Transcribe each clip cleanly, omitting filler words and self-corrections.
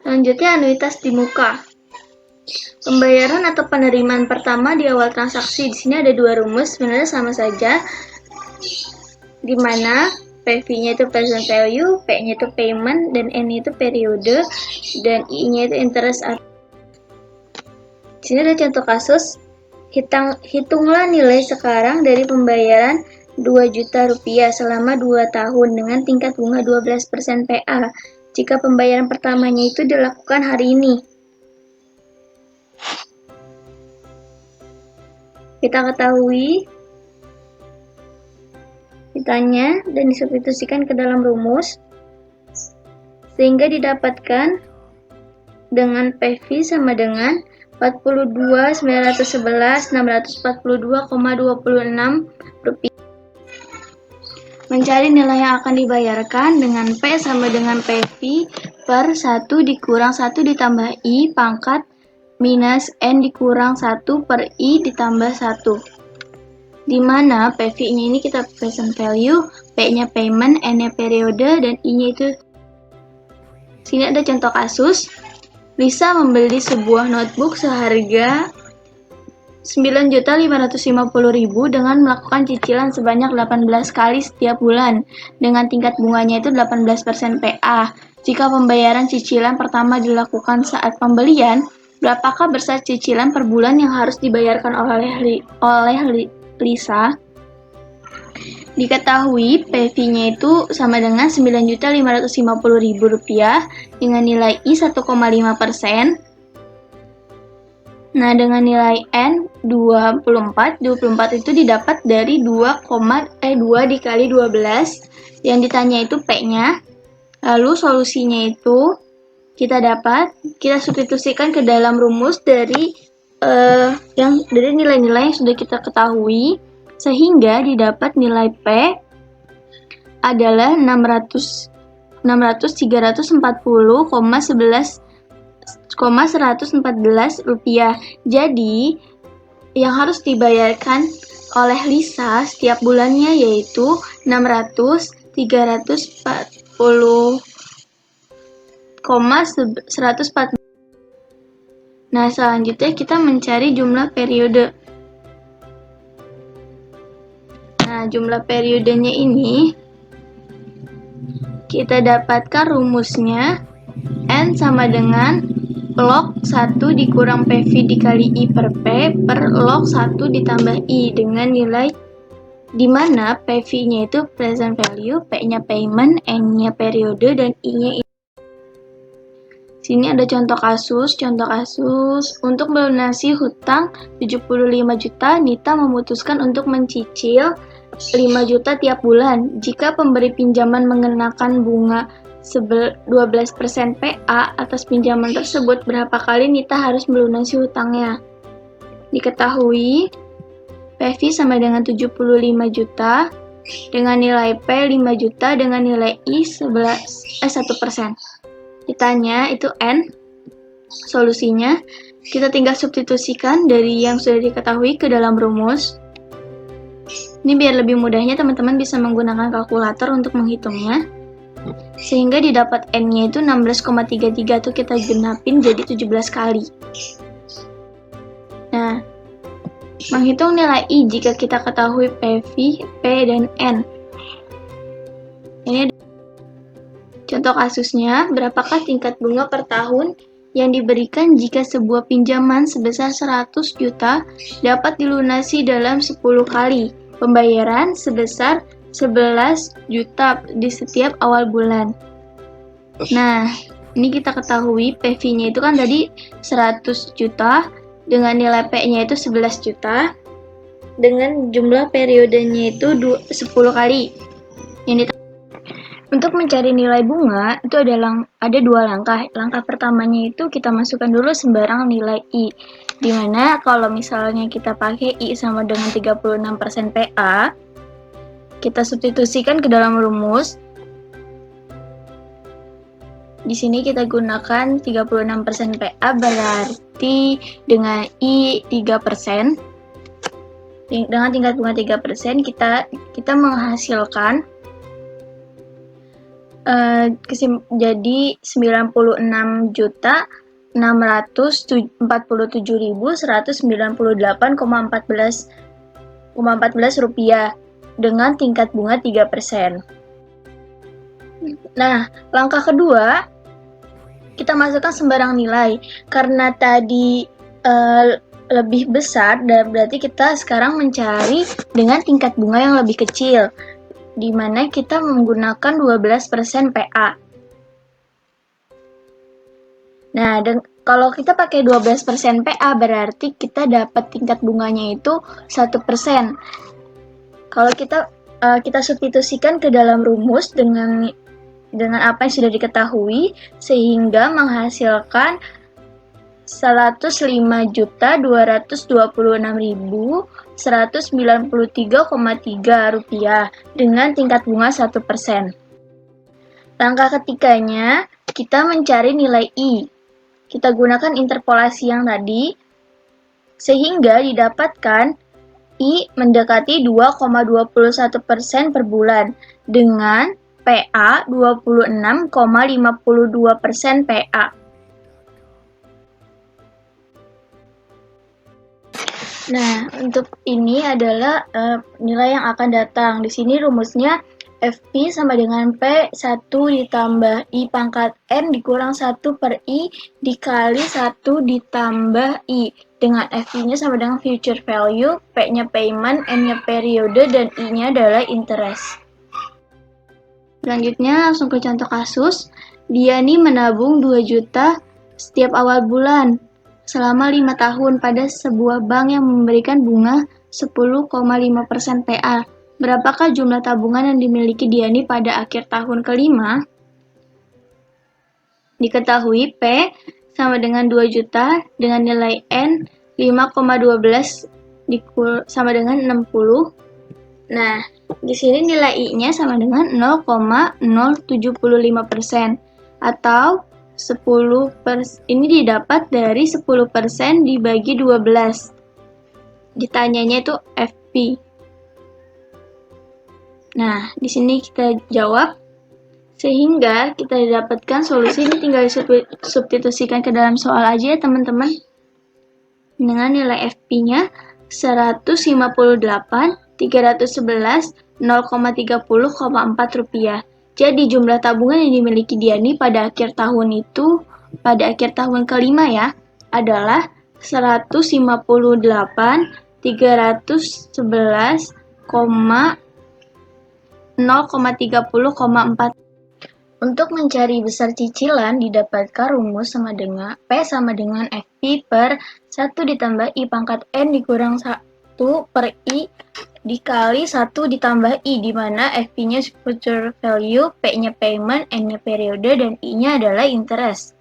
Selanjutnya anuitas di muka. Pembayaran atau penerimaan pertama di awal transaksi. Di sini ada dua rumus, sebenarnya sama saja. Di mana PV-nya itu present value, P-nya itu payment, dan N-nya itu periode, dan I-nya itu interest. Di sini ada contoh kasus. Hitunglah nilai sekarang dari pembayaran 2 juta rupiah selama 2 tahun dengan tingkat bunga 12% PA jika pembayaran pertamanya itu dilakukan hari ini. Kita ketahui, ditanya dan disubstitusikan ke dalam rumus, sehingga didapatkan dengan PV sama dengan 42.911.642,26 rupiah. Mencari nilai yang akan dibayarkan dengan P sama dengan PV per 1 dikurang 1 ditambah I pangkat minus N dikurang 1 per I ditambah 1. Dimana PV-nya ini kita present value, P-nya payment, N-nya periode, dan I-nya itu. Sini ada contoh kasus. Lisa membeli sebuah notebook seharga 9.550.000 dengan melakukan cicilan sebanyak 18 kali setiap bulan dengan tingkat bunganya itu 18% PA. Jika pembayaran cicilan pertama dilakukan saat pembelian, berapakah besar cicilan per bulan yang harus dibayarkan oleh Lisa? Diketahui PV-nya itu sama dengan 9.550.000 rupiah dengan nilai I 1,5%. Nah, dengan nilai N 24 itu didapat dari 2 dikali 12. Yang ditanya itu P-nya. Lalu solusinya itu kita substitusikan ke dalam rumus dari nilai-nilai yang sudah kita ketahui, sehingga didapat nilai P adalah 340,114 rupiah. Jadi yang harus dibayarkan oleh Lisa setiap bulannya yaitu 340,114. Nah, selanjutnya kita mencari jumlah periode. Nah, jumlah periodenya ini kita dapatkan rumusnya N sama dengan log 1 dikurang PV dikali I per P per log 1 ditambah I dengan nilai dimana PV-nya itu present value, P-nya payment, N-nya periode, dan I-nya. Sini ada contoh kasus. Untuk melunasi hutang 75 juta, Nita memutuskan untuk mencicil 5 juta tiap bulan. Jika pemberi pinjaman mengenakan bunga 12% PA atas pinjaman tersebut, berapa kali Nita harus melunasi hutangnya? Diketahui PV sama dengan 75 juta dengan nilai P 5 juta dengan nilai I 1%. Ditanya itu N. Solusinya kita tinggal substitusikan dari yang sudah diketahui ke dalam rumus. Ini biar lebih mudahnya teman-teman bisa menggunakan kalkulator untuk menghitungnya. Sehingga didapat N-nya itu 16,33 tuh kita genapin jadi 17 kali. Nah, menghitung nilai I jika kita ketahui PV, P, dan N. Ini contoh kasusnya, berapakah tingkat bunga per tahun yang diberikan jika sebuah pinjaman sebesar 100 juta dapat dilunasi dalam 10 kali pembayaran sebesar 11 juta di setiap awal bulan. Nah, ini kita ketahui PV-nya itu kan tadi 100 juta dengan nilai P-nya itu 11 juta dengan jumlah periodenya itu 10 kali. Untuk mencari nilai bunga itu ada dua langkah. Langkah pertamanya itu kita masukkan dulu sembarang nilai I. Dimana kalau misalnya kita pakai I sama dengan 36% PA, kita substitusikan ke dalam rumus. Di sini kita gunakan 36% PA berarti dengan I 3%. Dengan tingkat bunga 3% kita menghasilkan Jadi 96.647.198,14 rupiah dengan tingkat bunga 3%. Nah, langkah kedua, kita masukkan sembarang nilai. Karena tadi lebih besar, dan berarti kita sekarang mencari dengan tingkat bunga yang lebih kecil, di mana kita menggunakan 12% PA. Nah, kalau kita pakai 12% PA, berarti kita dapat tingkat bunganya itu 1%. Kalau kita substitusikan ke dalam rumus dengan apa yang sudah diketahui, sehingga menghasilkan 105.226.193,3 rupiah dengan tingkat bunga 1%. Langkah ketiganya, kita mencari nilai I. Kita gunakan interpolasi yang tadi, sehingga didapatkan I mendekati 2,21% per bulan dengan PA 26,52% PA. Nah, untuk ini adalah nilai yang akan datang. Di sini rumusnya FP sama dengan P1 ditambah I pangkat N dikurang 1 per I dikali 1 ditambah I. Dengan FP-nya sama dengan future value, P-nya payment, N-nya periode, dan I-nya adalah interest. Selanjutnya langsung ke contoh kasus. Diani menabung 2 juta setiap awal bulan selama 5 tahun pada sebuah bank yang memberikan bunga 10,5% PA. Berapakah jumlah tabungan yang dimiliki Diani pada akhir tahun kelima? Diketahui P sama dengan 2 juta dengan nilai N 5,12 sama dengan 60. Nah, di sini nilai I-nya sama dengan 0,075% atau 10%. Ini didapat dari 10% dibagi 12. Ditanyanya itu FP. Nah, di sini kita jawab, sehingga kita dapatkan solusi. Ini tinggal substitusikan ke dalam soal aja ya teman-teman. Dengan nilai FP-nya 158.311 0,30,4 rupiah. Jadi jumlah tabungan yang dimiliki Diani pada akhir tahun kelima ya, adalah 158.311 0,30,4. Untuk mencari besar cicilan didapatkan rumus sama dengan P sama dengan FP per 1 ditambah I pangkat N dikurang 1 per I dikali 1 ditambah I, di mana FP-nya future value, P-nya payment, N-nya periode, dan I-nya adalah interest.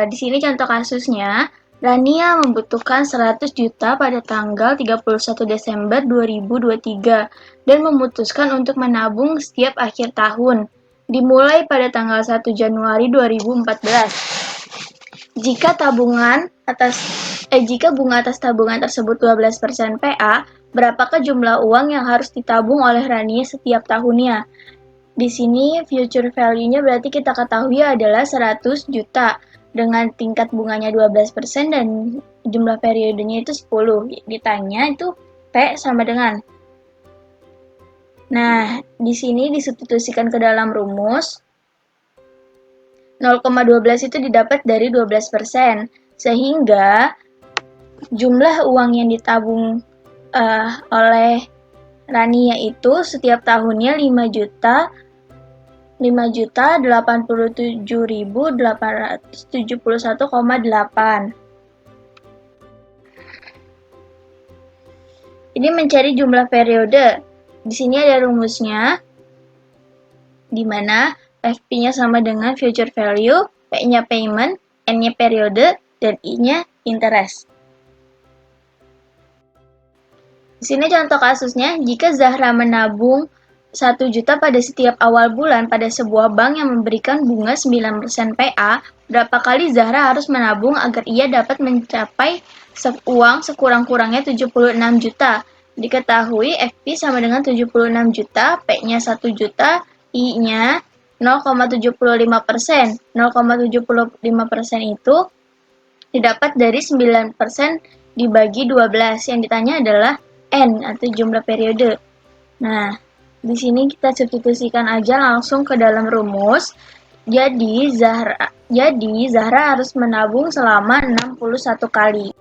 Di sini contoh kasusnya, Rania membutuhkan 100 juta pada tanggal 31 Desember 2023 dan memutuskan untuk menabung setiap akhir tahun, dimulai pada tanggal 1 Januari 2014. Jika bunga atas tabungan tersebut 12% PA, berapakah jumlah uang yang harus ditabung oleh Rania setiap tahunnya? Di sini future value-nya berarti kita ketahui adalah 100 juta. Dengan tingkat bunganya 12% dan jumlah periodenya itu 10. Ditanya itu P sama dengan. Nah, di sini disubstitusikan ke dalam rumus. 0,12 itu didapat dari 12%. Sehingga jumlah uang yang ditabung oleh Rania itu setiap tahunnya 5.087.871,8. Ini mencari jumlah periode. Di sini ada rumusnya, di mana FP-nya sama dengan future value, P-nya payment, N-nya periode, dan I-nya interest. Di sini contoh kasusnya, jika Zahra menabung 1 juta pada setiap awal bulan pada sebuah bank yang memberikan bunga 9% PA, berapa kali Zahra harus menabung agar ia dapat mencapai uang sekurang-kurangnya 76 juta? Diketahui FP sama dengan 76 juta, P-nya 1 juta, I-nya 0,75%. 0,75% itu didapat dari 9% dibagi 12. Yang ditanya adalah N atau jumlah periode. Nah, di sini kita substitusikan aja langsung ke dalam rumus. Jadi Zahra harus menabung selama 61 kali.